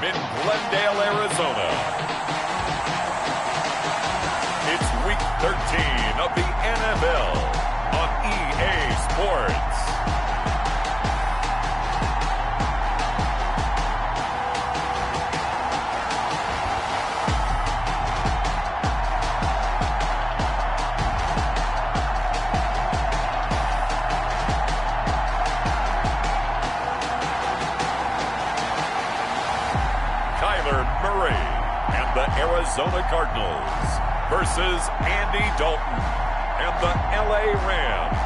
in Glendale, Arizona. It's Week 13 of the NFL on EA Sports. Arizona Cardinals versus Andy Dalton and the LA Rams.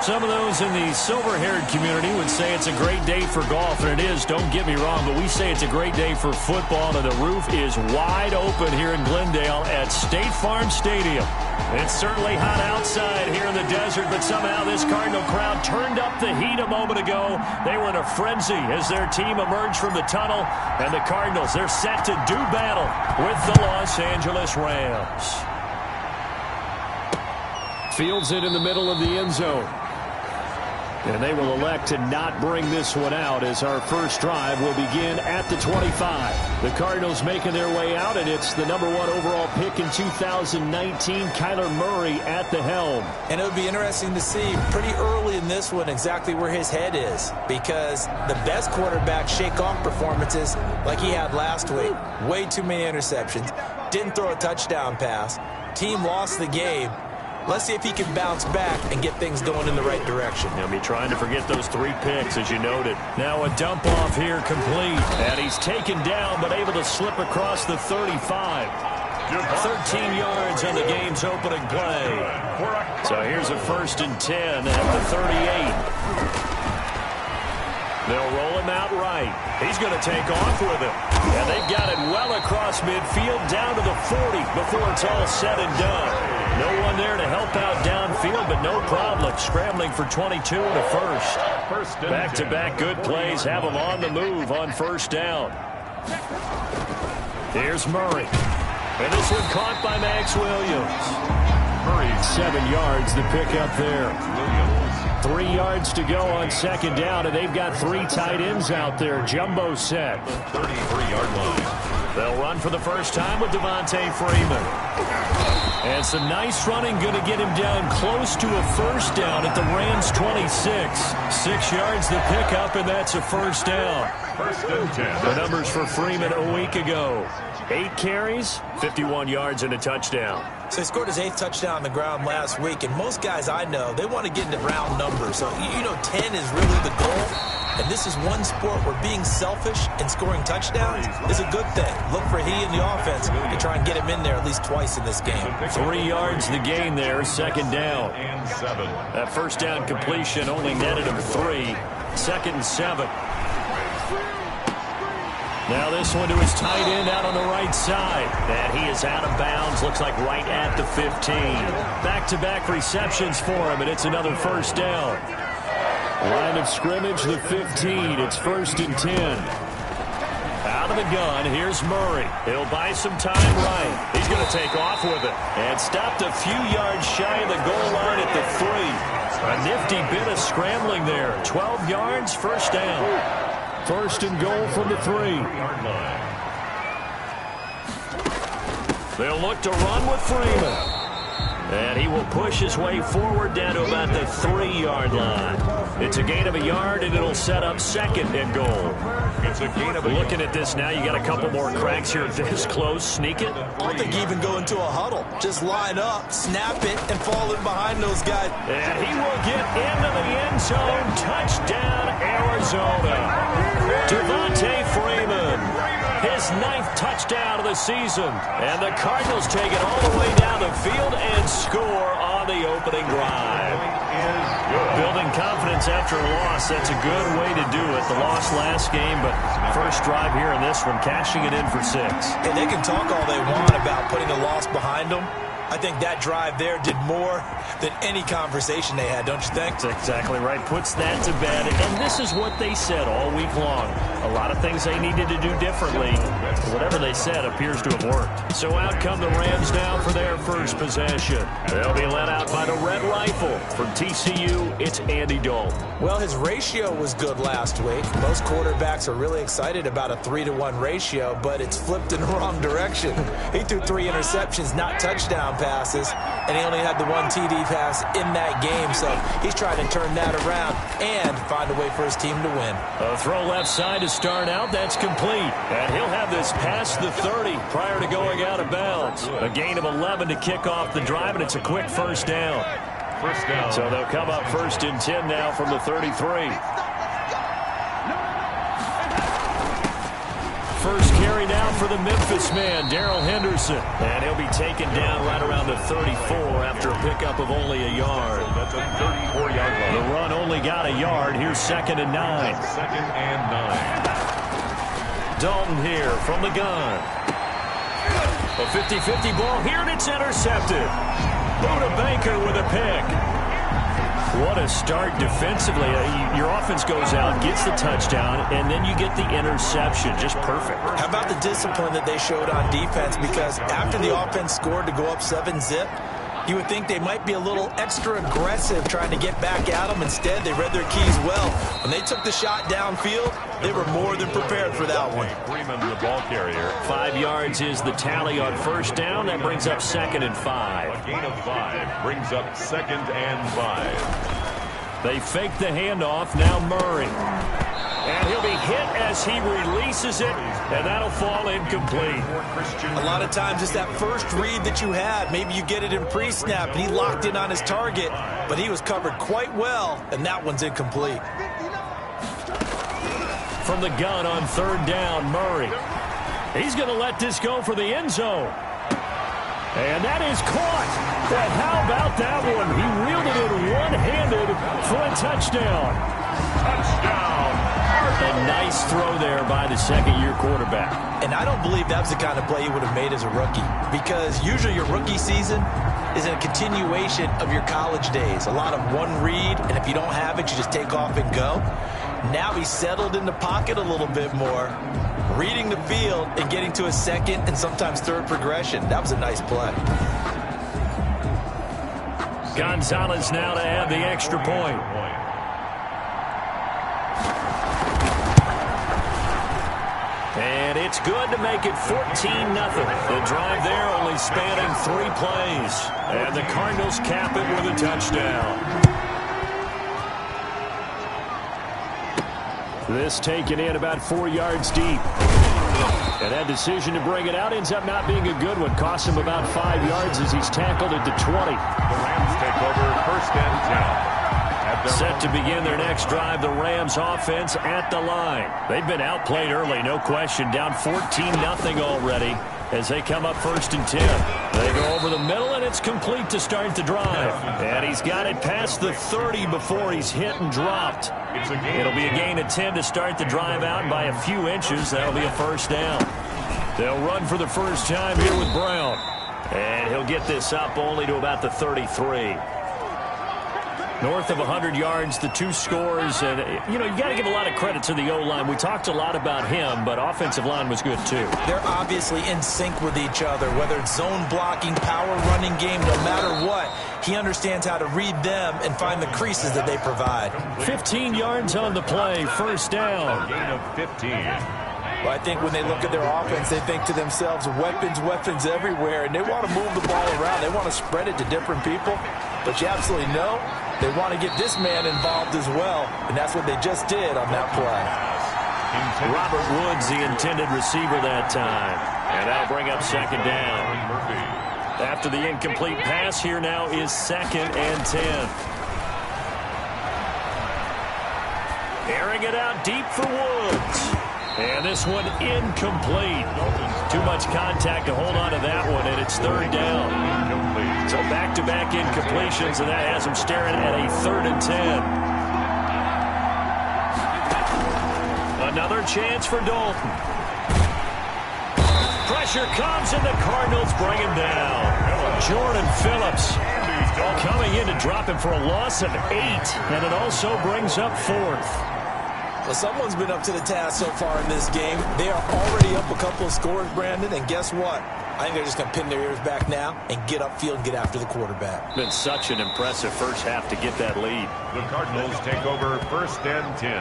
Some of those in the silver-haired community would say it's a great day for golf, and it is, don't get me wrong, but we say it's a great day for football, and the roof is wide open here in Glendale at State Farm Stadium. It's certainly hot outside here in the desert, but somehow this Cardinal crowd turned up the heat a moment ago. They were in a frenzy as their team emerged from the tunnel, and the Cardinals, they're set to do battle with the Los Angeles Rams. Fields it in the middle of the end zone. And they will elect to not bring this one out as our first drive will begin at the 25. The Cardinals making their way out, and it's the #1 overall pick in 2019, Kyler Murray at the helm. And it would be interesting to see pretty early in this one exactly where his head is, because the best quarterback shake off performances like he had last week. Way too many interceptions. Didn't throw a touchdown pass. Team lost the game. Let's see if he can bounce back and get things going in the right direction. He'll be trying to forget those 3 picks, as you noted. Now a dump off here complete. And he's taken down, but able to slip across the 35. 13 yards on the game's opening play. So here's a 1st and 10 at the 38. They'll roll him out right. He's going to take off with it. And they've got it well across midfield down to the 40 before it's all said and done. No one there to help out downfield, but no problem. Scrambling for 22 and a first. Back-to-back good plays have him on the move on first down. Here's Murray. And this one caught by Max Williams. Murray, 7 yards, the pickup there. 3 yards to go on second down, and they've got 3 tight ends out there. Jumbo set. 33-yard line. They'll run for the first time with Devontae Freeman. And some nice running, going to get him down close to a first down at the Rams' 26. 6 yards the pickup, and that's a first down. 1st and 10. The numbers for Freeman a week ago. 8 carries, 51 yards, and a touchdown. So he scored his 8th touchdown on the ground last week, and most guys I know, they want to get into round numbers. So, 10 is really the goal. And this is one sport where being selfish and scoring touchdowns is a good thing. Look for he and the offense to try and get him in there at least twice in this game. 3 yards the gain there, second down. And 7. That first down completion only netted him 3. 2nd and 7. Now this one to his tight end out on the right side. And he is out of bounds, looks like right at the 15. Back-to-back receptions for him, and it's another first down. Line of scrimmage, the 15. It's 1st and 10. Out of the gun, here's Murray. He'll buy some time right. He's going to take off with it. And stopped a few yards shy of the goal line at the 3. A nifty bit of scrambling there. 12 yards, first down. 1st and goal from the 3. They'll look to run with Freeman. And he will push his way forward down to about the 3-yard line. It's a gain of a yard, and it'll set up 2nd and goal. It's a gain of a Looking at this now, you got a couple more cracks here this close. Sneak it. I don't think even go into a huddle. Just line up, snap it, and fall in behind those guys. And he will get into the end zone. Touchdown, Arizona. Devontae Freeman. His 9th touchdown of the season. And the Cardinals take it all the way down the field and score on the opening drive. Building confidence after a loss, that's a good way to do it. The loss last game, but first drive here in this one, cashing it in for 6. And they can talk all they want about putting a loss behind them. I think that drive there did more than any conversation they had, don't you think? That's exactly right. Puts that to bed. And this is what they said all week long. A lot of things they needed to do differently. Whatever they said appears to have worked. So out come the Rams now for their first possession. They'll be led out by the Red Rifle. From TCU, it's Andy Dalton. Well, his ratio was good last week. Most quarterbacks are really excited about a 3-to-1 ratio, but it's flipped in the wrong direction. He threw 3 interceptions, not touchdown passes, and he only had the 1 TD pass in that game, so he's trying to turn that around and find a way for his team to win. A throw left side to start out. That's complete. And he'll have this past the 30 prior to going out of bounds. A gain of 11 to kick off the drive, and it's a quick first down. First down. So they'll come up 1st and 10 now from the 33. First carry now for the Memphis man, Darrell Henderson. And he'll be taken down right around the 34 after a pickup of only a yard. That's a 34-yard line. The run only got a yard. Here's 2nd and 9. 2nd and 9. Dalton here from the gun. A 50-50 ball here, and it's intercepted. Buda Baker with a pick. What a start defensively. Your offense goes out, gets the touchdown, and then you get the interception. Just perfect. How about the discipline that they showed on defense? Because after the offense scored to go up 7-zip, you would think they might be a little extra aggressive trying to get back at them. Instead, they read their keys well. When they took the shot downfield, they were more than prepared for that one. Freeman, the ball carrier. 5 yards is the tally on first down. That brings up 2nd and 5. A gain of 5 brings up 2nd and 5. They fake the handoff. Now Murray. And he'll be hit as he releases it, and that'll fall incomplete. A lot of times it's that first read that you had. Maybe you get it in pre-snap, and he locked in on his target, but he was covered quite well, and that one's incomplete. From the gun on 3rd down, Murray. He's going to let this go for the end zone. And that is caught. And how about that one? He reeled it in one-handed for a touchdown. Touchdown. A nice throw there by the second-year quarterback. And I don't believe that was the kind of play he would have made as a rookie, because usually your rookie season is a continuation of your college days. A lot of one read, and if you don't have it, you just take off and go. Now he's settled in the pocket a little bit more, reading the field and getting to a second and sometimes third progression. That was a nice play. Gonzalez now to add the extra point. And it's good to make it 14-0. The drive there only spanning 3 plays. And the Cardinals cap it with a touchdown. This taken in about 4 yards deep. And that decision to bring it out ends up not being a good one. Costs him about 5 yards as he's tackled at the 20. The Rams take over 1st and 10. Set to begin their next drive, the Rams offense at the line. They've been outplayed early, no question. Down 14-0 already as they come up 1st and 10. They go over the middle, and it's complete to start the drive. And he's got it past the 30 before he's hit and dropped. It'll be a gain of 10 to start the drive out by a few inches. That'll be a 1st down. They'll run for the first time here with Brown. And he'll get this up only to about the 33. North of 100 yards, the 2 scores. And, you got to give a lot of credit to the O-line. We talked a lot about him, but offensive line was good, too. They're obviously in sync with each other, whether it's zone blocking, power running game, no matter what. He understands how to read them and find the creases that they provide. 15 yards on the play, 1st down. A gain of 15. Well, I think when they look at their offense, they think to themselves, weapons everywhere, and they want to move the ball around. They want to spread it to different people, but you absolutely know they want to get this man involved as well, and that's what they just did on that play. Robert Woods, the intended receiver that time, and that'll bring up 2nd down. After the incomplete pass, here now is 2nd and 10. Airing it out deep for Woods. And this one incomplete. Too much contact to hold on to that one, and it's 3rd down. So back-to-back incompletions, and that has him staring at a 3rd and 10. Another chance for Dalton. Pressure comes, and the Cardinals bring him down. Jordan Phillips coming in to drop him for a loss of 8, and it also brings up 4th. Well, someone's been up to the task so far in this game. They are already up a couple of scores, Brandon, and guess what? I think they're just going to pin their ears back now and get upfield and get after the quarterback. Been such an impressive first half to get that lead. The Cardinals take over 1st and 10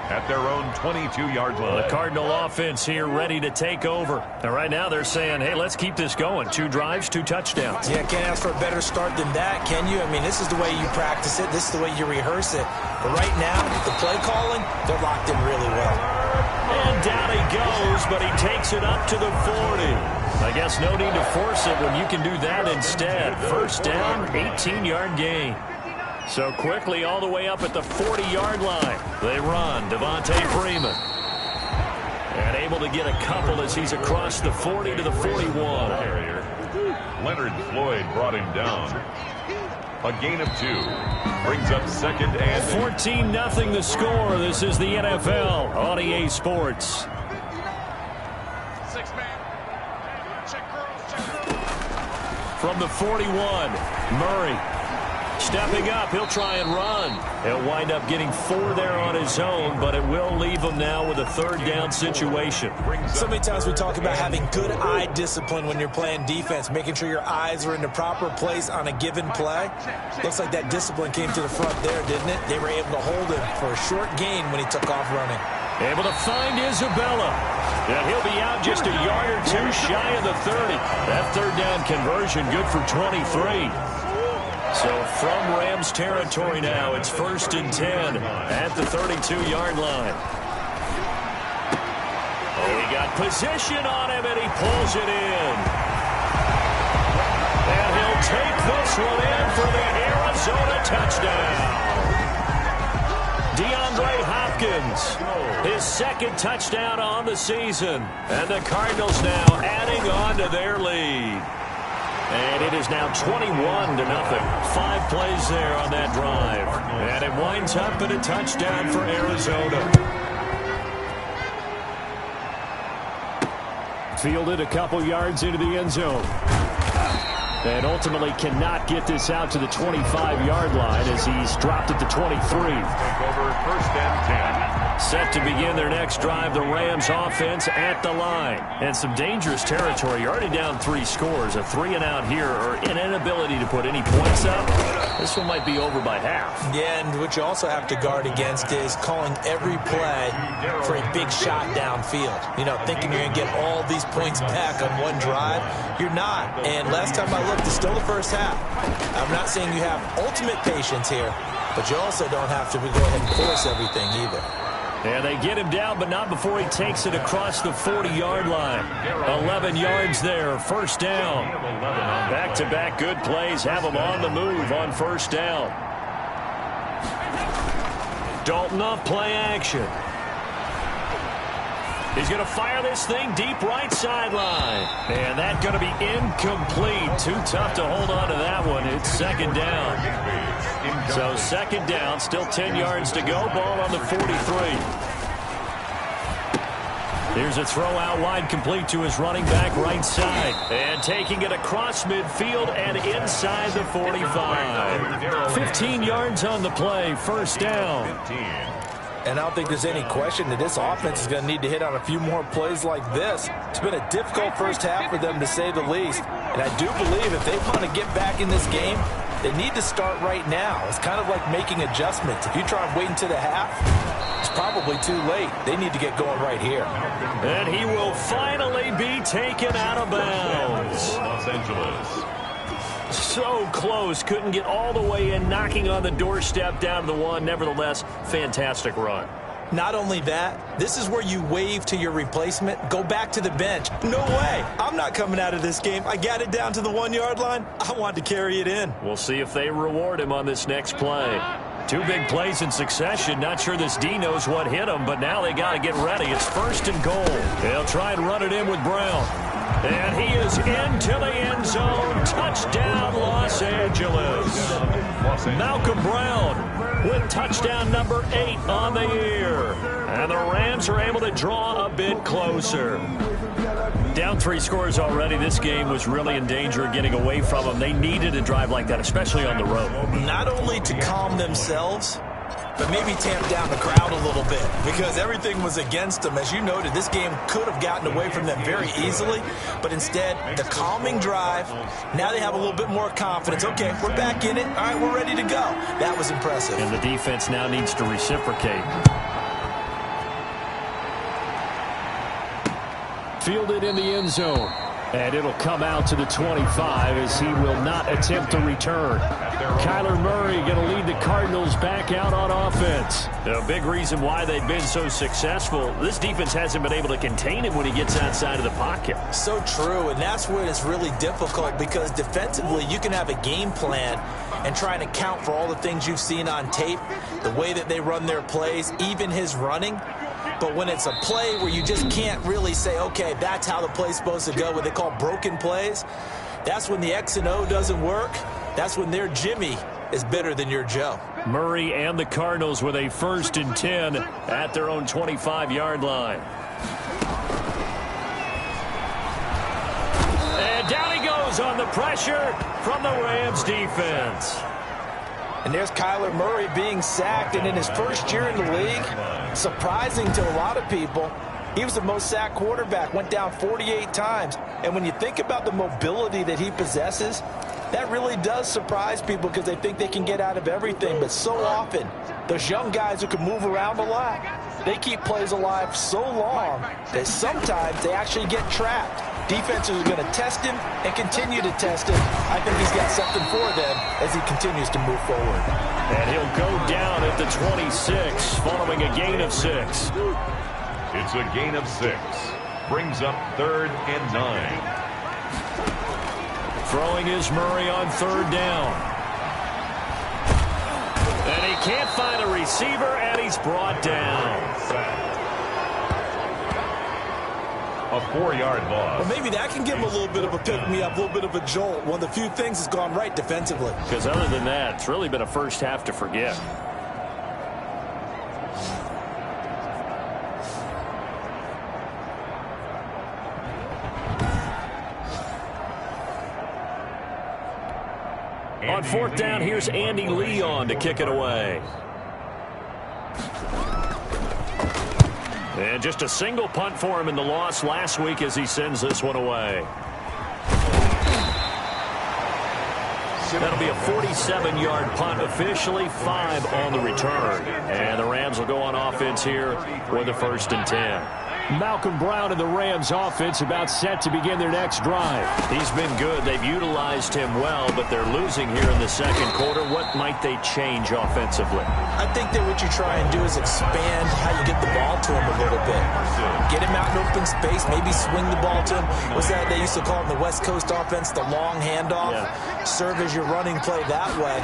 at their own 22-yard line. The Cardinal offense here ready to take over. And right now they're saying, hey, let's keep this going. 2 drives, 2 touchdowns. Yeah, can't ask for a better start than that, can you? I mean, this is the way you practice it. This is the way you rehearse it. But right now, the play calling, they're locked in really well. And down he goes, but he takes it up to the 40. I guess no need to force it when you can do that instead. First down, 18-yard gain. So quickly all the way up at the 40-yard line. They run. Devontae Freeman. And able to get a couple as he's across the 40 to the 41. Leonard Floyd brought him down. A gain of 2. Brings up 2nd and 14-0 the score. This is the NFL on EA Sports. From the 41, Murray. Stepping up, he'll try and run. He'll wind up getting 4 there on his own, but it will leave him now with a 3rd down situation. So many times we talk about having good eye discipline when you're playing defense, making sure your eyes are in the proper place on a given play. Looks like that discipline came to the front there, didn't it? They were able to hold him for a short gain when he took off running. Able to find Isabella. And he'll be out just a yard or 2 shy of the 30. That 3rd down conversion good for 23. So from Rams territory now, it's 1st and 10 at the 32-yard line. Oh, he got position on him, and he pulls it in. And he'll take this one in for the Arizona touchdown. DeAndre Hopkins, his 2nd touchdown on the season. And the Cardinals now adding on to their lead. And it is now 21-0. 5 plays there on that drive. And it winds up in a touchdown for Arizona. Fielded a couple yards into the end zone. And ultimately cannot get this out to the 25-yard line as he's dropped at the 23. Take over 1st and 10. Set to begin their next drive, the Rams offense at the line. And some dangerous territory. You're already down 3 scores. A 3-and-out here, or an inability to put any points up. This one might be over by half. Yeah, and what you also have to guard against is calling every play for a big shot downfield. You know, thinking you're going to get all these points back on one drive. You're not. And last time I looked, it's still the first half. I'm not saying you have ultimate patience here, but you also don't have to go ahead and force everything either. And they get him down, but not before he takes it across the 40-yard line. 11 yards there, 1st down. Back-to-back good plays have him on the move on 1st down. Dalton off play action. He's going to fire this thing deep right sideline. And that's going to be incomplete. Too tough to hold on to that one. It's 2nd down. So 2nd down, still 10 yards to go. Ball on the 43. Here's a throw out wide, complete to his running back right side. And taking it across midfield and inside the 45. 15 yards on the play, 1st down. And I don't think there's any question that this offense is going to need to hit on a few more plays like this. It's been a difficult first half for them, to say the least. And I do believe if they want to get back in this game, they need to start right now. It's kind of like making adjustments. If you try and wait until the half, it's probably too late. They need to get going right here. And he will finally be taken out of bounds. Los Angeles. So close, couldn't get all the way in, knocking on the doorstep down to the 1. Nevertheless, fantastic run. Not only that, this is where you wave to your replacement, go back to the bench. No way. I'm not coming out of this game. I got it down to the 1-yard line. I wanted to carry it in. We'll see if they reward him on this next play. 2 big plays in succession. Not sure this D knows what hit him, but now they got to get ready. It's 1st and goal. They'll try and run it in with Brown. And he is into the end zone. Touchdown, Los Angeles. Malcolm Brown with touchdown number 8 on the year. And the Rams are able to draw a bit closer. Down 3 scores already. This game was really in danger of getting away from them. They needed a drive like that, especially on the road. Not only to calm themselves, but maybe tamp down the crowd a little bit because everything was against them. As you noted, this game could have gotten away from them very easily, but instead, the calming drive, now they have a little bit more confidence. Okay, we're back in it. All right, we're ready to go. That was impressive. And the defense now needs to reciprocate. Fielded in the end zone. And it'll come out to the 25 as he will not attempt to return. Kyler Murray going to lead the Cardinals back out on offense. A big reason why they've been so successful, this defense hasn't been able to contain him when he gets outside of the pocket. So true, and that's where it's really difficult because defensively you can have a game plan and trying to account for all the things you've seen on tape, the way that they run their plays, even his running. But when it's a play where you just can't really say, okay, that's how the play's supposed to go, what they call broken plays, that's when the X and O doesn't work. That's when their Jimmy is better than your Joe. Murray and the Cardinals with a 1st and 10 at their own 25-yard line. And down he goes on the pressure from the Rams defense. And there's Kyler Murray being sacked, and in his first year in the league, surprising to a lot of people, he was the most sacked quarterback, went down 48 times. And when you think about the mobility that he possesses, that really does surprise people because they think they can get out of everything. But so often, those young guys who can move around a lot, they keep plays alive so long that sometimes they actually get trapped. Defenses are going to test him and continue to test him. I think he's got something for them as he continues to move forward. And he'll go down at the 26 following a gain of 6. It's a gain of 6. Brings up 3rd and 9. Throwing is Murray on 3rd down. And he can't find a receiver, and he's brought down. A 4-yard loss. Well, maybe that can give him a little bit of a pick-me-up, a little bit of a jolt. One of the few things that's gone right defensively. Because other than that, it's really been a first half to forget. On 4th down, here's Andy Lee on to kick it away. And just a single punt for him in the loss last week as he sends this one away. That'll be a 47-yard punt, officially 5 on the return. And the Rams will go on offense here with a 1st and 10. Malcolm Brown and the Rams offense about set to begin their next drive. He's been good. They've utilized him well, but they're losing here in the 2nd quarter. What might they change offensively? I think that what you try and do is expand how you get the ball to him a little bit. Get him out in open space, maybe swing the ball to him. What's that they used to call in the West Coast offense, the long handoff? Yeah. Serve as your running play that way,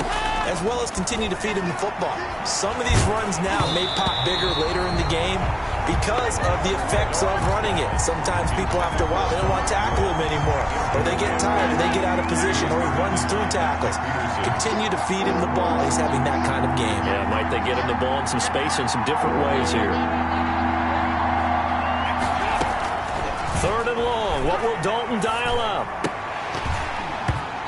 as well as continue to feed him the football. Some of these runs now may pop bigger later in the game because of the effects of running it. Sometimes people, after a while, they don't want to tackle him anymore, or they get tired and they get out of position, or he runs through tackles. Continue to feed him the ball. He's having that kind of game. Yeah, might they get him the ball in some space in some different ways here. 3rd and long. What will Dalton dial up?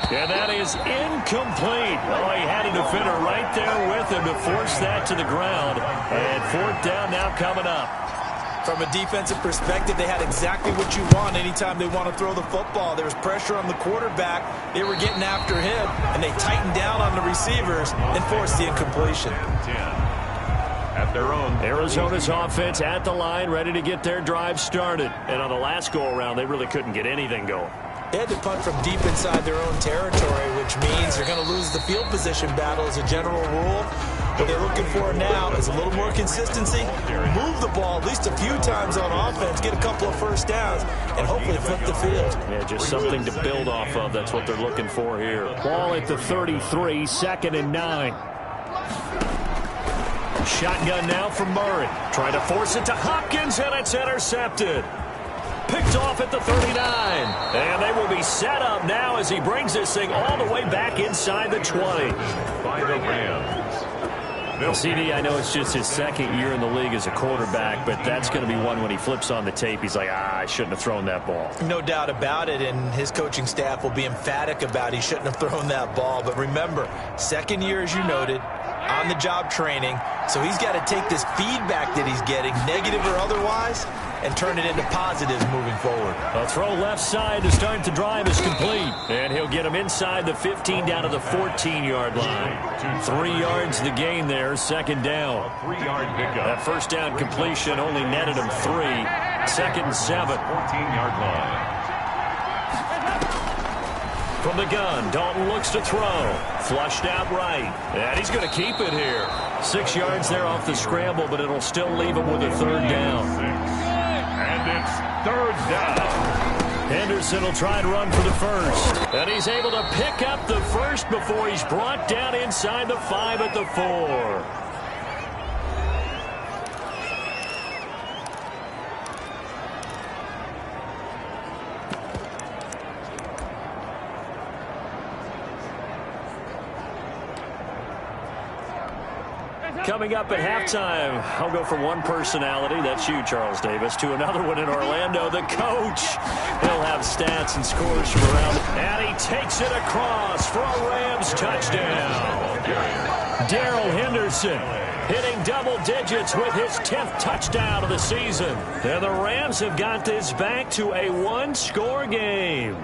And that is incomplete. Oh, he had a defender right there with him to force that to the ground. And 4th down now coming up. From a defensive perspective, they had exactly what you want anytime they want to throw the football. There was pressure on the quarterback. They were getting after him, and they tightened down on the receivers and forced the incompletion. At their own. Arizona's offense at the line, ready to get their drive started. And on the last go-around, they really couldn't get anything going. They had to punt from deep inside their own territory, which means they're going to lose the field position battle as a general rule. What they're looking for now is a little more consistency, move the ball at least a few times on offense, get a couple of 1st downs, and hopefully flip the field. Yeah, just something to build off of. That's what they're looking for here. Ball at the 33, 2nd and 9. Shotgun now from Murray. Trying to force it to Hopkins, and it's intercepted. Picked off at the 39. And they will be set up now as he brings this thing all the way back inside the 20. By the Rams. CD, I know it's just his second year in the league as a quarterback, but that's going to be one when he flips on the tape, he's like, I shouldn't have thrown that ball. No doubt about it, and his coaching staff will be emphatic about he shouldn't have thrown that ball. But remember, second year, as you noted, on-the-job training, so he's got to take this feedback that he's getting, negative or otherwise, and turn it into positives moving forward. A throw left side to start the drive is complete. And he'll get him inside the 15 down to the 14-yard line. 3 yards the gain there, second down. 3-yard pickup. That first down completion only netted him 3. Second and 7. 14-yard line. From the gun, Dalton looks to throw. Flushed out right. And he's going to keep it here. 6 yards there off the scramble, but it'll still leave him with a third down. And it's third down. Henderson will try and run for the first. And he's able to pick up the first before he's brought down inside the 5 at the 4. Coming up at halftime, I'll go from one personality, that's you, Charles Davis, to another one in Orlando, the coach. He'll have stats and scores from around. And he takes it across for a Rams touchdown. Darrell Henderson hitting double digits with his 10th touchdown of the season. And the Rams have got this back to a one-score game.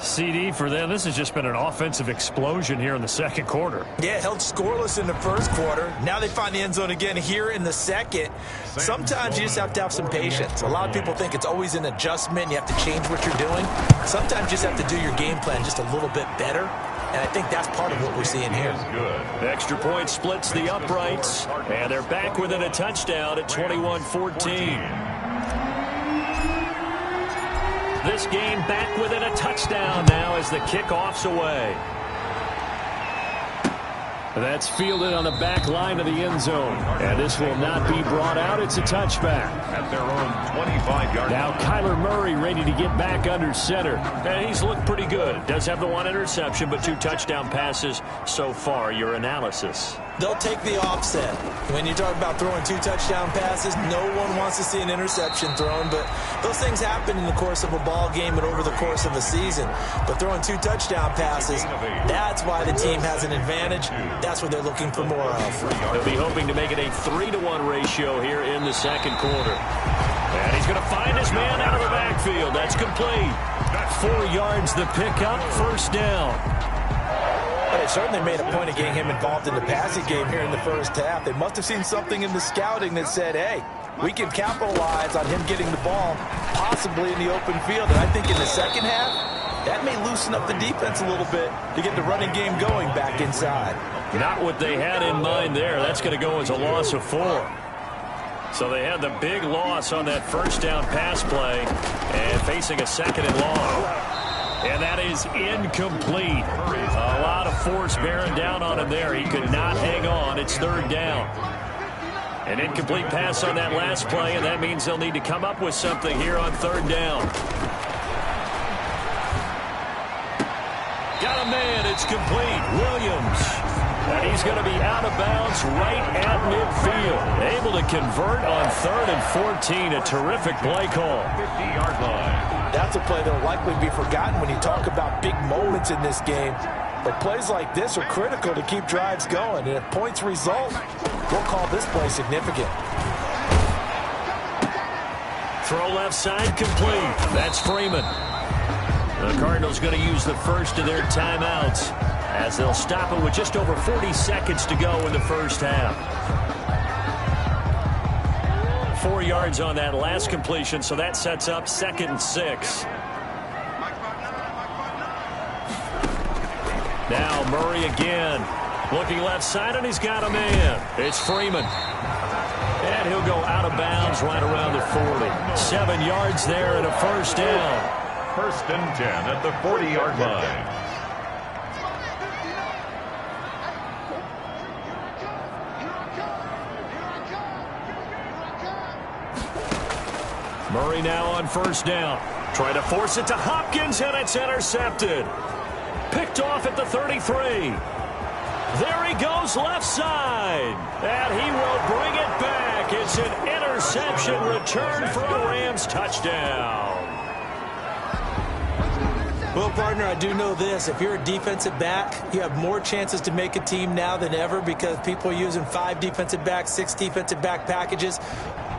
CD, for them, this has just been an offensive explosion here in the second quarter. Yeah, held scoreless in the first quarter. Now they find the end zone again here in the second. Sometimes you just have to have some patience. A lot of people think it's always an adjustment. You have to change what you're doing. Sometimes you just have to do your game plan just a little bit better. And I think that's part of what we're seeing here. Extra point splits the uprights. And they're back within a touchdown at 21-14. This game back within a touchdown now as the kickoff's away. That's fielded on the back line of the end zone. And this will not be brought out. It's a touchback. At their own 25-yard line. Now Kyler Murray ready to get back under center. And he's looked pretty good. Does have the 1 interception, but 2 touchdown passes so far. Your analysis? They'll take the offset. When you talk about throwing 2 touchdown passes, no one wants to see an interception thrown, but those things happen in the course of a ball game and over the course of a season. But throwing 2 touchdown passes, that's why the team has an advantage. That's what they're looking for more of. They'll be hoping to make it a 3-to-1 ratio here in the second quarter. And he's going to find his man out of the backfield. That's complete. 4 yards the pickup, first down. But they certainly made a point of getting him involved in the passing game here in the first half. They must have seen something in the scouting that said, hey, we can capitalize on him getting the ball, possibly in the open field. And I think in the second half, that may loosen up the defense a little bit to get the running game going back inside. Not what they had in mind there. That's going to go as a loss of 4. So they had the big loss on that first down pass play and facing a second and long. And that is incomplete. A lot of force bearing down on him there. He could not hang on. It's third down. An incomplete pass on that last play, and that means they'll need to come up with something here on third down. Got a man. It's complete. Williams. And he's going to be out of bounds right at midfield. Able to convert on 3rd and 14. A terrific play call. 50-yard line. That's a play that will likely be forgotten when you talk about big moments in this game. But plays like this are critical to keep drives going. And if points result, we'll call this play significant. Throw left side complete. That's Freeman. The Cardinals going to use the first of their timeouts as they'll stop it with just over 40 seconds to go in the first half. 4 yards on that last completion, so that sets up 2nd and 6. Now Murray again. Looking left side, and he's got a man. It's Freeman. And he'll go out of bounds right around the 40. 7 yards there and a first down. 1st and 10 at the 40-yard line. Murray now on first down. Trying to force it to Hopkins, and it's intercepted. Picked off at the 33. There he goes left side. And he will bring it back. It's an interception return for a Rams touchdown. Well, partner, I do know this. If you're a defensive back, you have more chances to make a team now than ever because people are using 5 defensive backs, 6 defensive back packages.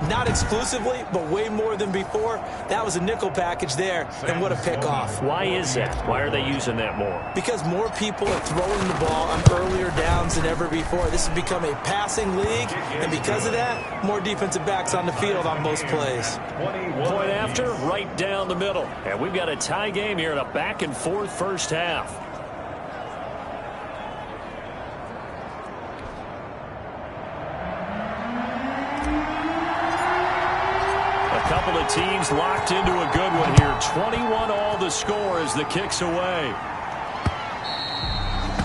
Not exclusively, but way more than before. That was a nickel package there, and what a pickoff. Why is that? Why are they using that more? Because more people are throwing the ball on earlier downs than ever before. This has become a passing league, and because of that, more defensive backs on the field on most plays. Point after, right down the middle. And we've got a tie game here in a back-and-forth first half. Couple of teams locked into a good one here. 21 all the score as the kick's away.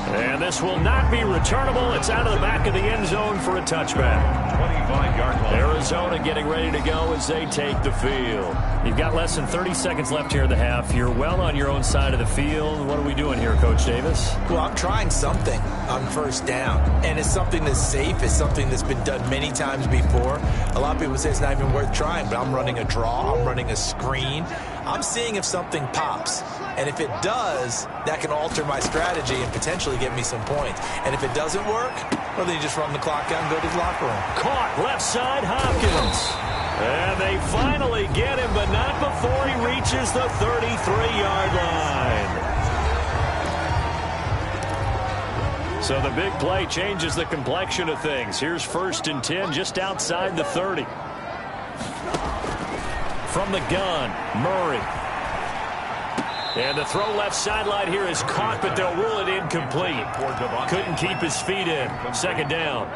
And this will not be returnable. It's out of the back of the end zone for a touchback. 25-yard line. Arizona getting ready to go as they take the field. You've got less than 30 seconds left here in the half. You're well on your own side of the field. What are we doing here, Coach Davis? Well, I'm trying something on first down, and it's something that's safe. It's something that's been done many times before. A lot of people say it's not even worth trying, but I'm running a draw. I'm running a screen. I'm seeing if something pops. And if it does, that can alter my strategy and potentially get me some points. And if it doesn't work, well, then you just run the clock out and go to the locker room. Caught left side Hopkins. And they finally get him, but not before he reaches the 33-yard line. So the big play changes the complexion of things. Here's 1st and 10 just outside the 30. From the gun, Murray. And the throw left sideline here is caught, but they'll rule it incomplete. Couldn't keep his feet in. 2nd down.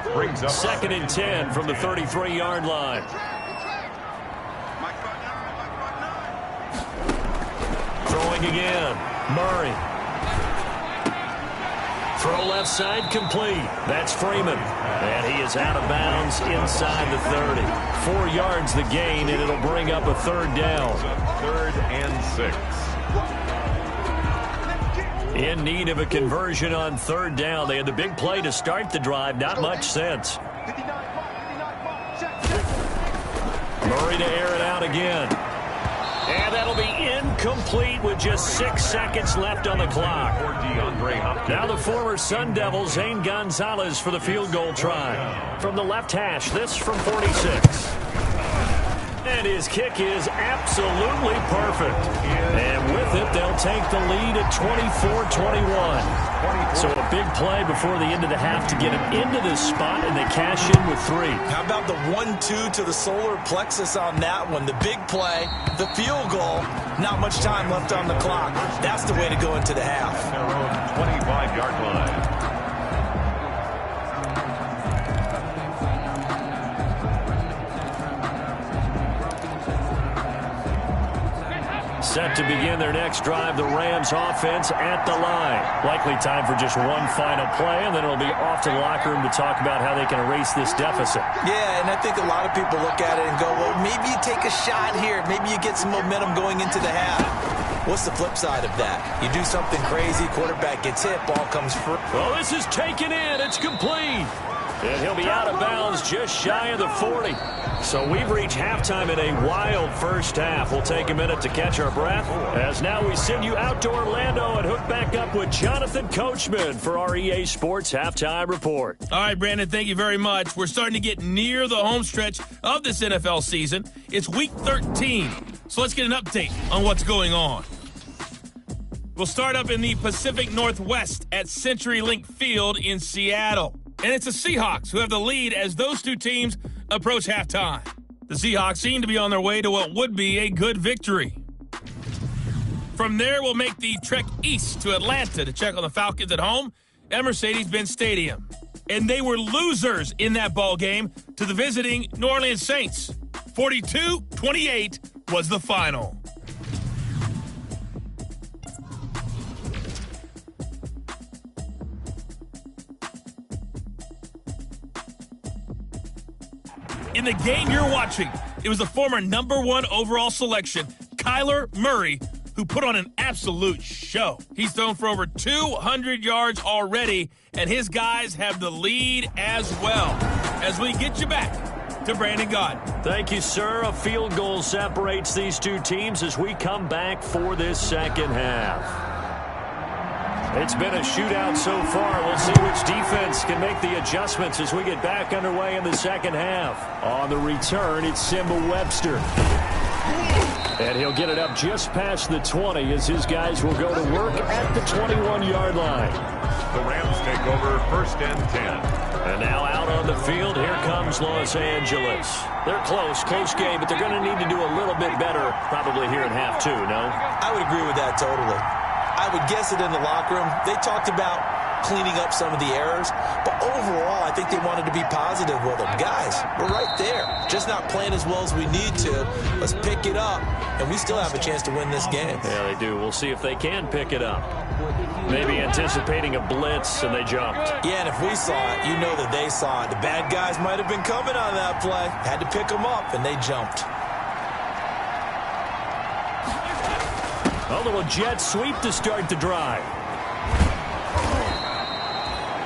2nd and 10 from the 33-yard line. Throwing again. Murray. Throw left side complete. That's Freeman. And he is out of bounds inside the 30. 4 yards the gain, and it'll bring up a 3rd down. 3rd and 6. In need of a conversion on 3rd down. They had the big play to start the drive. Not much sense. Murray to air it out again. And that'll be incomplete with just 6 seconds left on the clock. Now the former Sun Devil, Zane Gonzalez, for the field goal try. From the left hash, this from 46. And his kick is absolutely perfect. And with it, they'll take the lead at 24-21. So a big play before the end of the half to get him into this spot, and they cash in with 3. How about the 1-2 to the solar plexus on that one? The big play, the field goal, not much time left on the clock. That's the way to go into the half. Their own 25-yard line. Set to begin their next drive, the Rams offense at the line. Likely time for just one final play, and then it'll be off to the locker room to talk about how they can erase this deficit. Yeah, and I think a lot of people look at it and go, well, maybe you take a shot here. Maybe you get some momentum going into the half. What's the flip side of that? You do something crazy, quarterback gets hit, ball comes free. Well, this is taken in. It's complete. And he'll be out of bounds just shy of the 40. So we've reached halftime in a wild first half. We'll take a minute to catch our breath as now we send you out to Orlando and hook back up with Jonathan Coachman for our EA Sports Halftime Report. All right, Brandon, thank you very much. We're starting to get near the home stretch of this NFL season. It's Week 13, so let's get an update on what's going on. We'll start up in the Pacific Northwest at CenturyLink Field in Seattle. And it's the Seahawks who have the lead as those two teams approach halftime. The Seahawks seem to be on their way to what would be a good victory. From there, we'll make the trek east to Atlanta to check on the Falcons at home at Mercedes-Benz Stadium. And they were losers in that ball game to the visiting New Orleans Saints. 42-28 was the final. In the game you're watching, it was the former #1 overall selection, Kyler Murray, who put on an absolute show. He's thrown for over 200 yards already, and his guys have the lead as well. As we get you back to Brandon Gaudin. Thank you, sir. A field goal separates these two teams as we come back for this second half. It's been a shootout so far. We'll see which defense can make the adjustments as we get back underway in the second half. On the return, it's Simba Webster. And he'll get it up just past the 20 as his guys will go to work at the 21-yard line. The Rams take over 1st and 10. And now out on the field, here comes Los Angeles. They're close game, but they're going to need to do a little bit better probably here in half two, no? I would agree with that totally. I would guess it in the locker room. They talked about cleaning up some of the errors, but overall, I think they wanted to be positive with them. Guys, we're right there. Just not playing as well as we need to. Let's pick it up, and we still have a chance to win this game. Yeah, they do. We'll see if they can pick it up. Maybe anticipating a blitz, and they jumped. Yeah, and if we saw it, you know that they saw it. The bad guys might have been coming on that play. Had to pick them up, and they jumped. A little jet sweep to start the drive.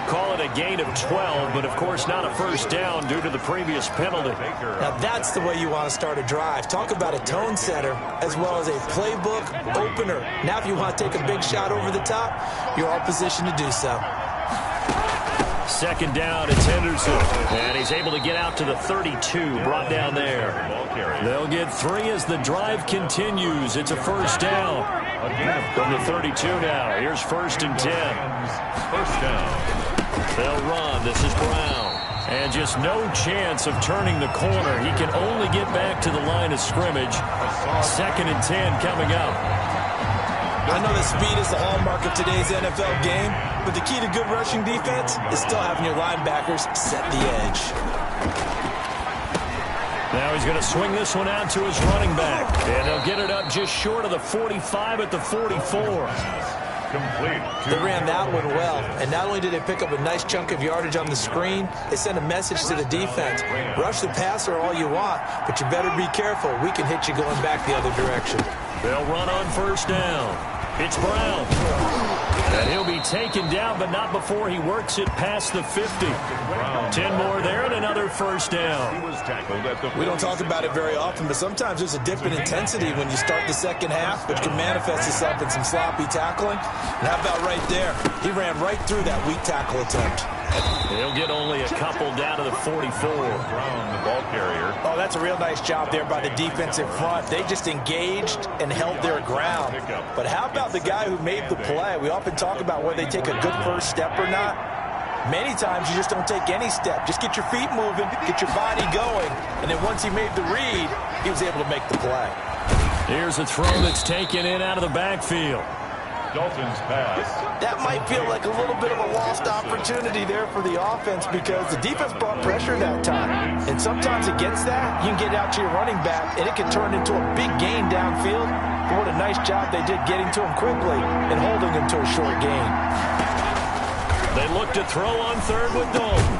Call it a gain of 12, but of course not a first down due to the previous penalty. Now that's the way you want to start a drive. Talk about a tone setter as well as a playbook opener. Now if you want to take a big shot over the top, you're all positioned to do so. Second down, it's Henderson. And he's able to get out to the 32, brought down there. They'll get 3 as the drive continues. It's a first down. From the 32 now. Here's 1st and 10. First down. They'll run. This is Brown. And just no chance of turning the corner. He can only get back to the line of scrimmage. 2nd and 10 coming up. I know that speed is the hallmark of today's NFL game, but the key to good rushing defense is still having your linebackers set the edge. Now he's going to swing this one out to his running back. And he'll get it up just short of the 45 at the 44. Complete. They ran that one well, and not only did they pick up a nice chunk of yardage on the screen, they sent a message to the defense. Rush the passer all you want, but you better be careful. We can hit you going back the other direction. They'll run on first down. It's Brown. And he'll be taken down, but not before he works it past the 50. 10 more there and another first down. We don't talk about it very often, but sometimes there's a dip in intensity when you start the second half, which can manifest itself in some sloppy tackling. And how about right there? He ran right through that weak tackle attempt. He'll get only a couple down to the 44. Brown, the ball carrier. Oh, that's a real nice job there by the defense in front. They just engaged and held their ground. But how about the guy who made the play? We often talk about whether they take a good first step or not. Many times you just don't take any step. Just get your feet moving, get your body going, and then once he made the read, he was able to make the play. Here's a throw that's taken in out of the backfield. Dalton's pass. That might feel like a little bit of a lost opportunity there for the offense because the defense brought pressure that time. And sometimes against that, you can get out to your running back, and it can turn into a big gain downfield. But what a nice job they did getting to him quickly and holding him to a short gain. They look to throw on third with Dalton.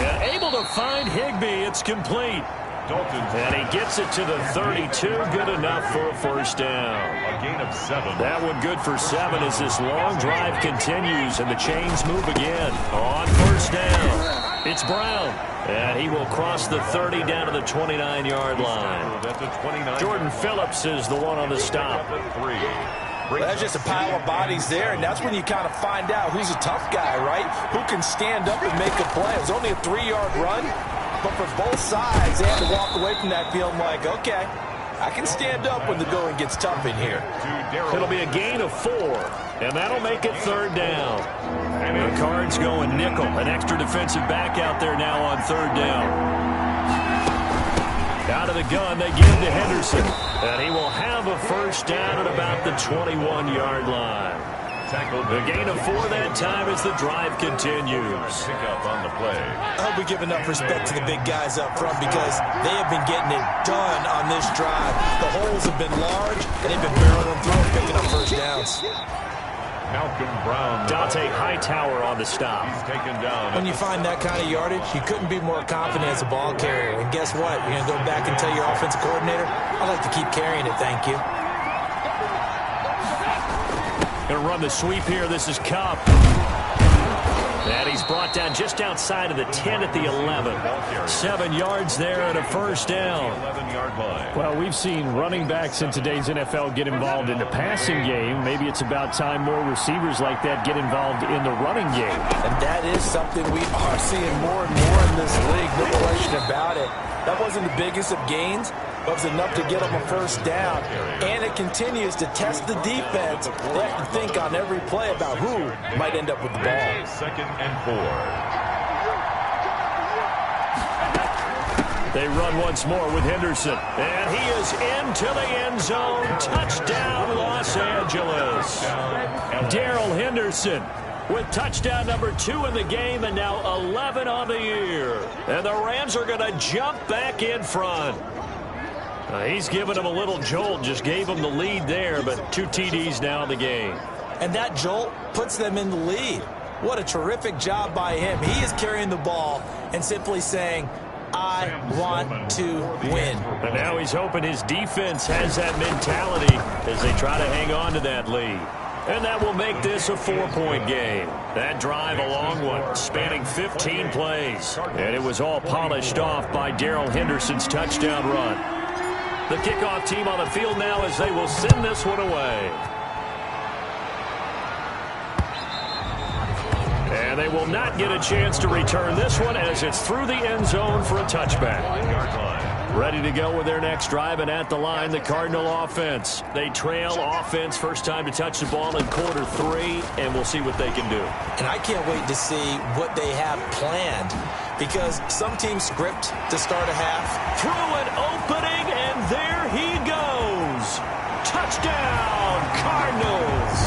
And able to find Higbee. It's complete. And he gets it to the 32. Good enough for a first down. A gain of 7. That one good for 7 as this long drive continues and the chains move again. On first down, it's Brown. And he will cross the 30 down to the 29-yard line. Jordan Phillips is the one on the stop. Well, that's just a pile of bodies there, and that's when you kind of find out who's a tough guy, right? Who can stand up and make a play. It was only a 3-yard run. But for both sides, they had to walk away from that feeling like, okay, I can stand up when the going gets tough in here. It'll be a gain of 4, and that'll make it third down. The Cards going nickel, an extra defensive back out there now on third down. Out of the gun, they give to Henderson, and he will have a first down at about the 21-yard line. The gain of 4 that time as the drive continues. Pick up on the play. I hope we give enough respect to the big guys up front because they have been getting it done on this drive. The holes have been large, and they've been barreling through, picking up first downs. Malcolm Brown. Dante Hightower on the stop. He's taken down. When you find that kind of yardage, you couldn't be more confident as a ball carrier. And guess what? You're going to go back and tell your offensive coordinator, I'd like to keep carrying it, thank you. Going to run the sweep here. This is Cup. And he's brought down just outside of the 10 at the 11. 7 yards there and a first down. 11-yard line. Well, we've seen running backs in today's NFL get involved in the passing game. Maybe it's about time more receivers like that get involved in the running game. And that is something we are seeing more and more in this league, no question about it. That wasn't the biggest of gains, but it was enough to get them a first down. And it continues to test the defense. They have to think on every play about who might end up with the ball. 2nd and 4. They run once more with Henderson. And he is into the end zone. Touchdown, Los Angeles. Darrell Henderson with touchdown number 2 in the game and now 11 on the year. And the Rams are going to jump back in front. He's given them a little jolt, just gave them the lead there, but 2 TDs now in the game. And that jolt puts them in the lead. What a terrific job by him. He is carrying the ball and simply saying, I want to win. And now he's hoping his defense has that mentality as they try to hang on to that lead. And that will make this a 4-point game. That drive a long one, spanning 15 plays. And it was all polished off by Darrell Henderson's touchdown run. The kickoff team on the field now as they will send this one away. And they will not get a chance to return this one as it's through the end zone for a touchback. Ready to go with their next drive, and at the line, the Cardinal offense. They trail offense, first time to touch the ball in quarter 3, and we'll see what they can do. And I can't wait to see what they have planned, because some teams script to start a half. Through an opening, and there he goes. Touchdown, Cardinals.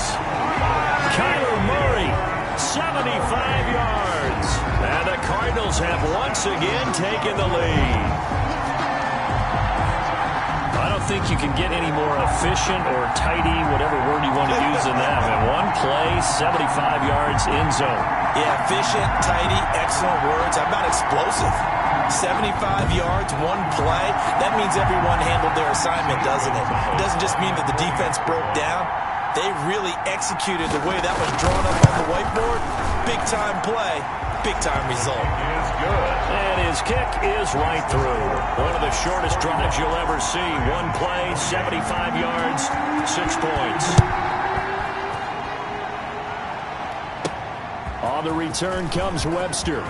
Kyler Murray, 75 yards. And the Cardinals have once again taken the lead. I don't think you can get any more efficient or tidy, whatever word you want to use in that. In one play, 75 yards in zone. Yeah, efficient, tidy, excellent words. How about explosive? 75 yards, one play. That means everyone handled their assignment, doesn't it? It doesn't just mean that the defense broke down. They really executed the way that was drawn up on the whiteboard. Big-time play, big-time result. Is good. And his kick is right through. One of the shortest drives you'll ever see. One play, 75 yards, 6 points. On the return comes Webster.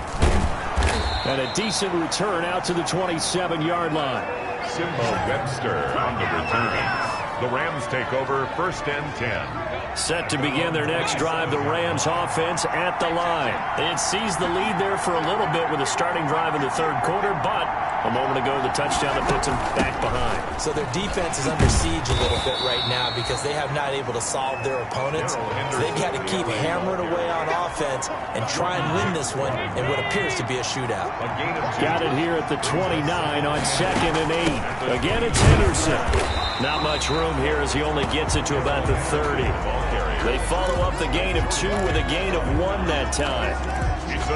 And a decent return out to the 27-yard line. Simba Webster on the return. The Rams take over 1st and 10. Set to begin their next drive, the Rams offense at the line. It seized the lead there for a little bit with a starting drive in the 3rd quarter, but a moment ago the touchdown that puts them back behind. So their defense is under siege a little bit right now because they have not able to solve their opponents. So they've got to keep hammering away on offense and try and win this one in what appears to be a shootout. Got it here at the 29 on 2nd and 8. Again, it's Henderson. Not much room here as he only gets it to about the 30. They follow up the gain of 2 with a gain of 1 that time.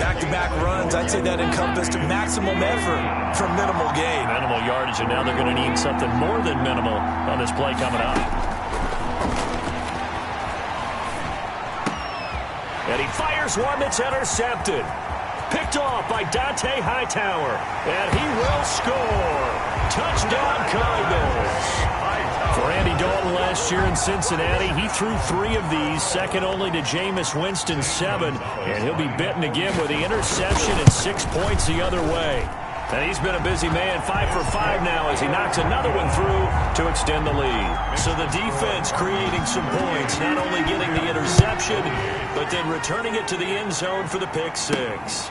Back-to-back runs, I'd say that encompassed maximum effort for minimal gain. Minimal yardage, and now they're going to need something more than minimal on this play coming up. And he fires one that's intercepted. Picked off by Dante Hightower. And he will score. Touchdown, Cardinals. For Andy Dalton last year in Cincinnati, he threw 3 of these, second only to Jameis Winston 7. And he'll be bitten again with the interception and 6 points the other way. And he's been a busy man, 5 for 5 now as he knocks another one through to extend the lead. So the defense creating some points, not only getting the interception, but then returning it to the end zone for the pick 6.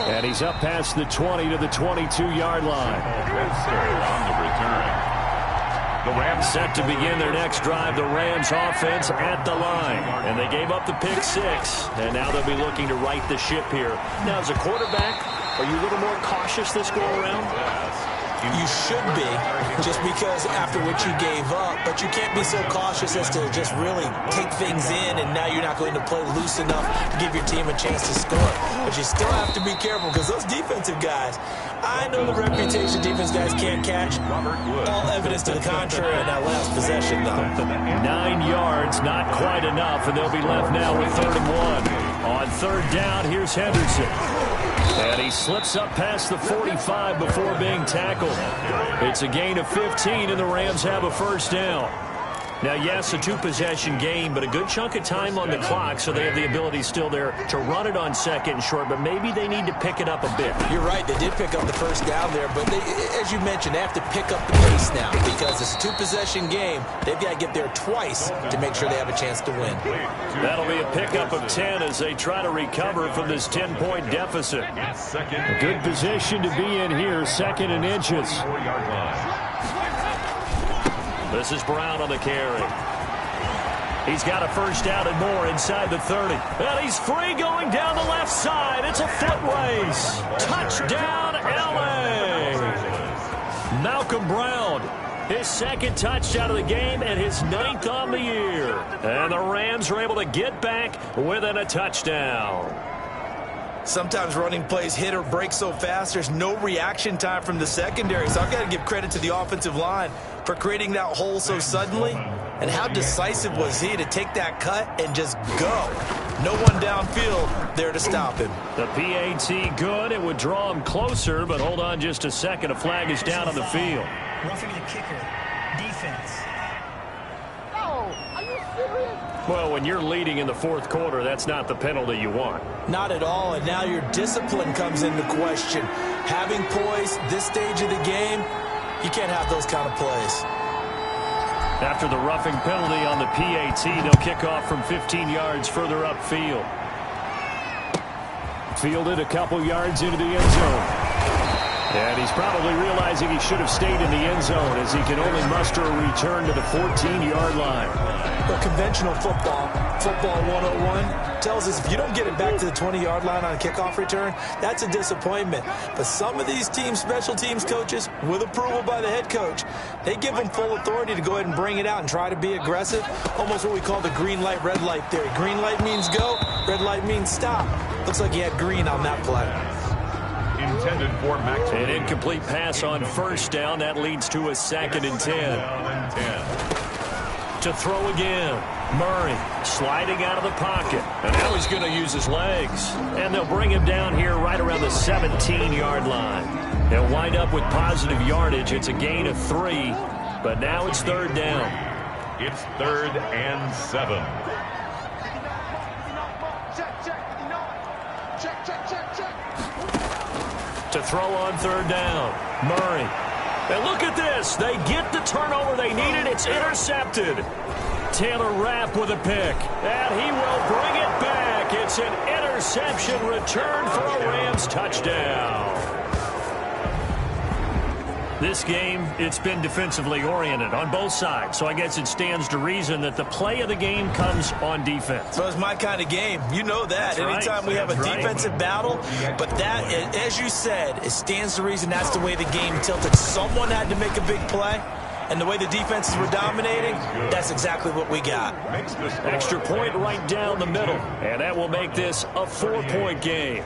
And he's up past the 20 to the 22-yard line. On the return. The Rams set to begin their next drive. The Rams offense at the line. And they gave up the pick 6. And now they'll be looking to right the ship here. Now, as a quarterback, are you a little more cautious this go around? Yes. You should be, just because after what you gave up, but you can't be so cautious as to just really take things in, and now you're not going to play loose enough to give your team a chance to score. But you still have to be careful, because those defensive guys, I know the reputation defense guys can't catch. All evidence to the contrary in that last possession, though. 9 yards, not quite enough, and they'll be left now with 3rd and 1. On 3rd down, here's Henderson. And he slips up past the 45 before being tackled. It's a gain of 15, and the Rams have a 1st down. Now, yes, a 2-possession game, but a good chunk of time on the clock, so they have the ability still there to run it on 2nd and short, but maybe they need to pick it up a bit. You're right. They did pick up the 1st down there, but they, as you mentioned, they have to pick up the pace now because it's a 2-possession game. They've got to get there twice to make sure they have a chance to win. That'll be a pickup of 10 as they try to recover from this 10-point deficit. A good position to be in here, 2nd and inches. This is Brown on the carry. He's got a 1st down and more inside the 30. And he's free going down the left side. It's a foot race. Touchdown, L.A. Malcolm Brown, his 2nd touchdown of the game and his 9th on the year. And the Rams are able to get back within a touchdown. Sometimes running plays hit or break so fast, there's no reaction time from the secondary. So I've got to give credit to the offensive line for creating that hole so suddenly. And how decisive was he to take that cut and just go? No one downfield there to stop him. The PAT good. It would draw him closer, but hold on just a second. A flag is down on the field. Roughing the kicker. Defense. Well, when you're leading in the 4th quarter, that's not the penalty you want. Not at all, and now your discipline comes into question. Having poise this stage of the game, you can't have those kind of plays. After the roughing penalty on the PAT, they'll kick off from 15 yards further upfield. Fielded a couple yards into the end zone. And he's probably realizing he should have stayed in the end zone as he can only muster a return to the 14-yard line. But conventional football 101, tells us if you don't get it back to the 20-yard line on a kickoff return, that's a disappointment. But some of these teams, special teams coaches, with approval by the head coach, they give them full authority to go ahead and bring it out and try to be aggressive, almost what we call the green light, red light theory. Green light means go, red light means stop. Looks like he had green on that play. Intended for Max. An incomplete pass on 1st down. That leads to a 2nd and 10. To throw again. Murray sliding out of the pocket. And now he's going to use his legs. And they'll bring him down here right around the 17-yard line. They'll wind up with positive yardage. It's a gain of 3. But now it's 3rd down. It's 3rd and 7. To throw on 3rd down. Murray. And look at this. They get the turnover they needed. It's intercepted. Taylor Rapp with a pick. And he will bring it back. It's an interception return for a Rams touchdown. This game, it's been defensively oriented on both sides, so I guess it stands to reason that the play of the game comes on defense. So it's my kind of game. You know that. That's anytime right. we have a That's defensive battle, but that, as you said, it stands to reason that's the way the game tilted. Someone had to make a big play, and the way the defenses were dominating, that's exactly what we got. Extra point right down the middle, and that will make this a 4-point game.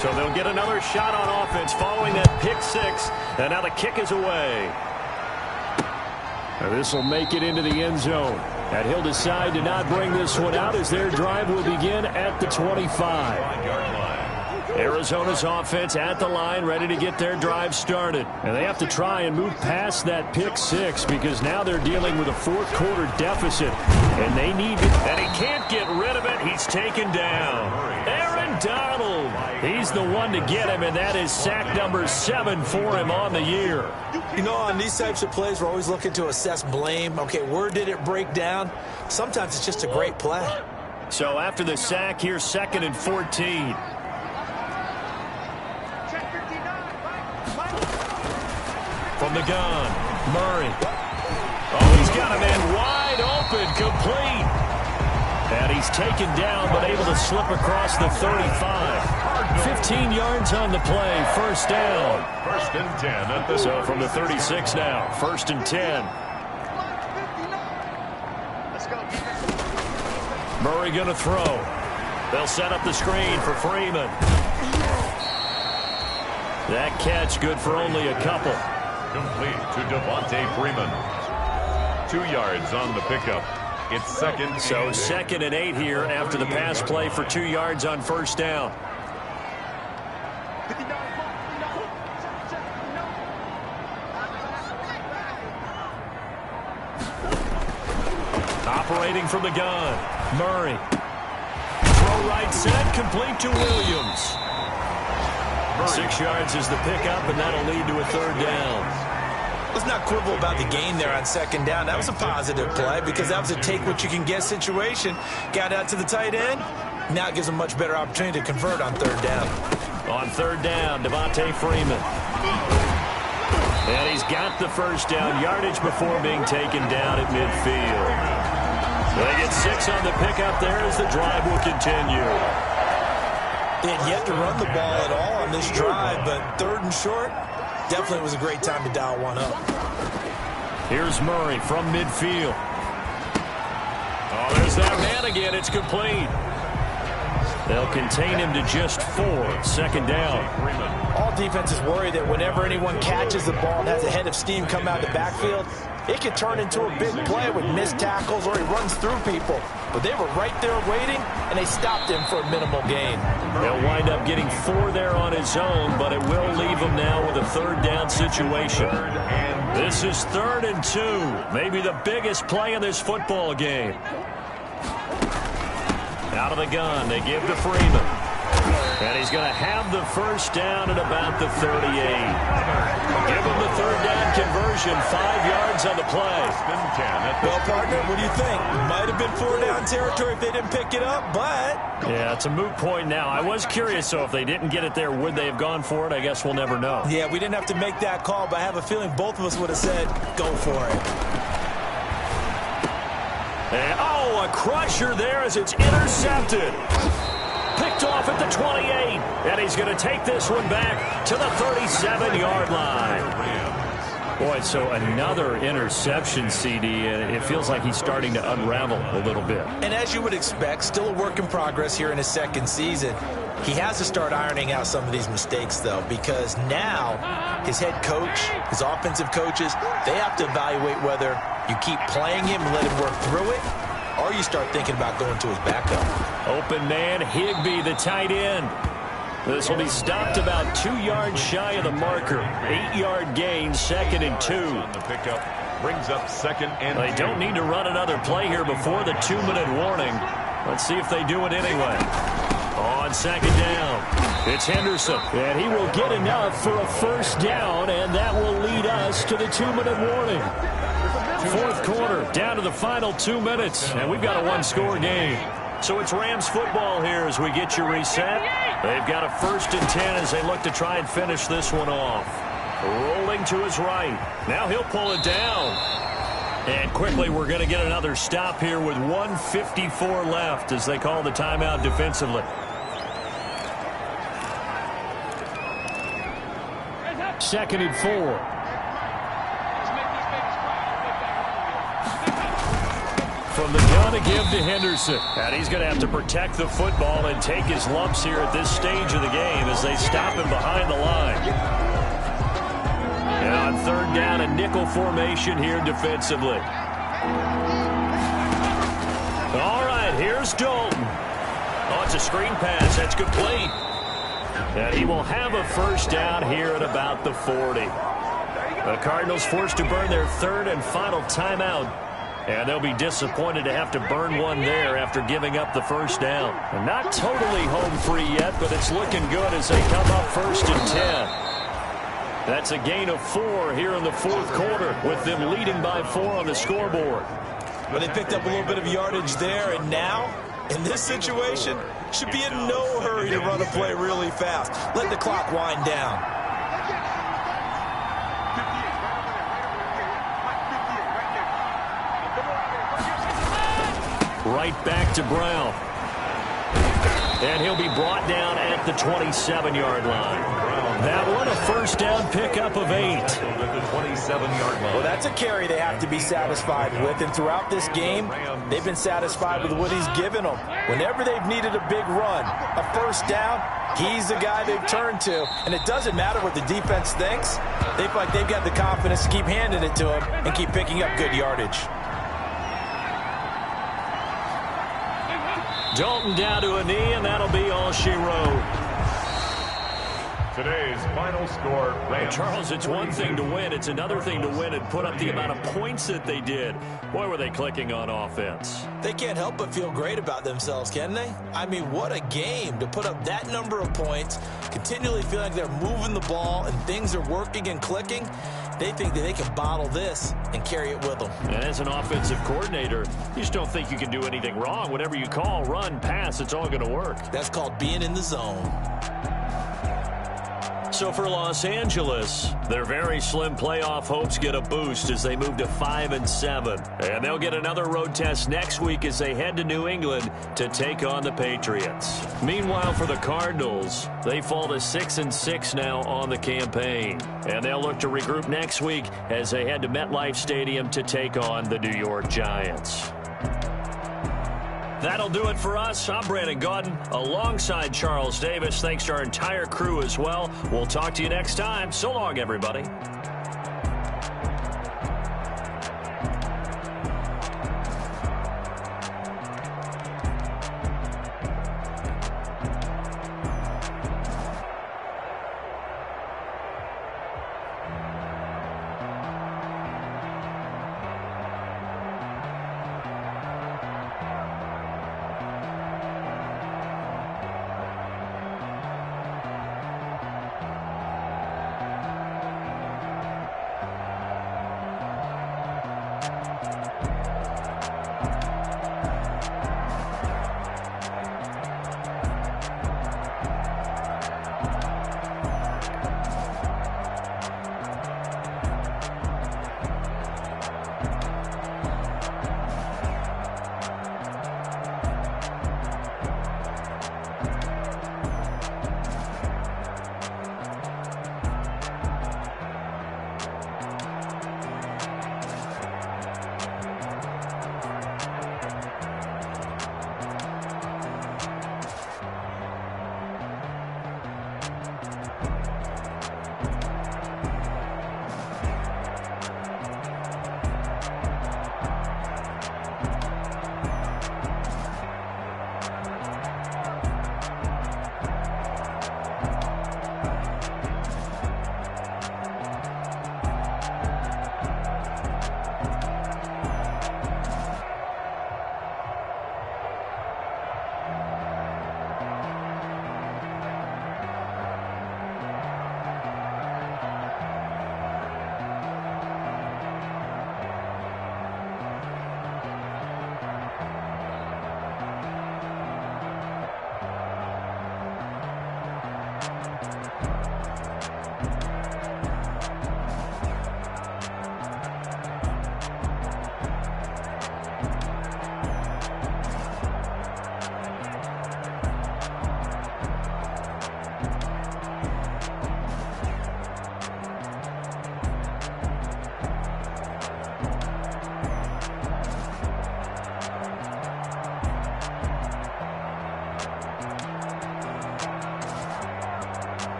So they'll get another shot on offense following that pick 6. And now the kick is away. This will make it into the end zone. And he'll decide to not bring this one out as their drive will begin at the 25. Arizona's offense at the line, ready to get their drive started. And they have to try and move past that pick 6 because now they're dealing with a 4th quarter deficit. And they need it. And he can't get rid of it. He's taken down. Aaron Donald. He's the one to get him, and that is sack number 7 for him on the year. You know, on these types of plays, we're always looking to assess blame. Okay, where did it break down? Sometimes it's just a great play. So after the sack, here's 2nd and 14. From the gun, Murray. Oh, he's got a man wide open, complete. And he's taken down, but able to slip across the 35. 15 yards on the play, first down. First and 10 at the So from the 36 now, first and 10. Murray going to throw. They'll set up the screen for Freeman. That catch good for only a couple. Complete to Devontae Freeman. 2 yards on the pickup. It's second. So second and 8 here after the pass play for 2 yards on first down. Operating from the gun, Murray. Throw right set, complete to Williams. 6 yards is the pickup, and that'll lead to a third down. Let's not quibble about the gain there on second down. That was a positive play because that was a take-what-you-can-get situation. Got out to the tight end. Now it gives a much better opportunity to convert on third down. On third down, Devontae Freeman. And he's got the first down yardage before being taken down at midfield. They get 6 on the pickup there as the drive will continue. They had yet to run the ball at all on this drive, but third and short, definitely was a great time to dial one up. Here's Murray from midfield. Oh, there's that man again. It's complete. They'll contain him to just 4. Second down. All defenses worry that whenever anyone catches the ball and has a head of steam come out of the backfield, it could turn into a big play with missed tackles or he runs through people. But they were right there waiting, and they stopped him for a minimal gain. They'll wind up getting 4 there on his own, but it will leave him now with a third down situation. This is 3rd and 2. Maybe the biggest play in this football game. Out of the gun, they give to Freeman. And he's going to have the first down at about the 38. Give him the third down conversion, 5 yards on the play. Well, partner, what do you think? Might have been 4-down territory if they didn't pick it up, but... Yeah, it's a moot point now. I was curious, so if they didn't get it there, would they have gone for it? I guess we'll never know. Yeah, we didn't have to make that call, but I have a feeling both of us would have said, go for it. And, oh, a crusher there as it's intercepted. Picked off at the 28. And he's going to take this one back to the 37-yard line. Boy, so another interception, CD, and it feels like he's starting to unravel a little bit. And as you would expect, still a work in progress here in his second season. He has to start ironing out some of these mistakes, though, because now his head coach, his offensive coaches, they have to evaluate whether you keep playing him and let him work through it, or you start thinking about going to his backup. Open man, Higbee, the tight end. This will be stopped about 2 yards shy of the marker. 8-yard gain, 2nd and 2. The pickup brings up 2nd and 2. They don't need to run another play here before the 2-minute warning. Let's see if they do it anyway. On 2nd down, it's Henderson. And he will get enough for a first down, and that will lead us to the 2-minute warning. 4th quarter, down to the final 2 minutes, and we've got a 1-score game. So it's Rams football here as we get you reset. They've got a 1st and 10 as they look to try and finish this one off. Rolling to his right. Now he'll pull it down. And quickly we're going to get another stop here with 1:54 left as they call the timeout defensively. Second and 4. From the gun to give to Henderson. And he's going to have to protect the football and take his lumps here at this stage of the game as they stop him behind the line. And on 3rd down, a nickel formation here defensively. All right, here's Dalton. Oh, it's a screen pass. That's complete. And he will have a first down here at about the 40. The Cardinals forced to burn their 3rd and final timeout. And they'll be disappointed to have to burn one there after giving up the first down. And not totally home free yet, but it's looking good as they come up 1st and 10. That's a gain of 4 here in the 4th quarter with them leading by 4 on the scoreboard. Well, they picked up a little bit of yardage there, and now, in this situation, should be in no hurry to run a play really fast. Let the clock wind down. Right back to Brown. And he'll be brought down at the 27-yard line. That one, a first down pickup of 8. At the 27-yard line. Well, that's a carry they have to be satisfied with. And throughout this game, they've been satisfied with what he's given them. Whenever they've needed a big run, a first down, he's the guy they've turned to. And it doesn't matter what the defense thinks. They feel like they've got the confidence to keep handing it to him and keep picking up good yardage. Dalton down to a knee, and that'll be all she wrote. Today's final score, Rams. Charles, it's one thing to win. It's another thing to win and put up the amount of points that they did. Boy, were they clicking on offense. They can't help but feel great about themselves, can they? I mean, what a game to put up that number of points, continually feel like they're moving the ball and things are working and clicking. They think that they can bottle this and carry it with them. And as an offensive coordinator, you just don't think you can do anything wrong. Whatever you call, run, pass, it's all going to work. That's called being in the zone. So for Los Angeles, their very slim playoff hopes get a boost as they move to 5-7. And they'll get another road test next week as they head to New England to take on the Patriots. Meanwhile, for the Cardinals, they fall to 6-6 now on the campaign. And they'll look to regroup next week as they head to MetLife Stadium to take on the New York Giants. That'll do it for us. I'm Brandon Gaudin alongside Charles Davis. Thanks to our entire crew as well. We'll talk to you next time. So long, everybody.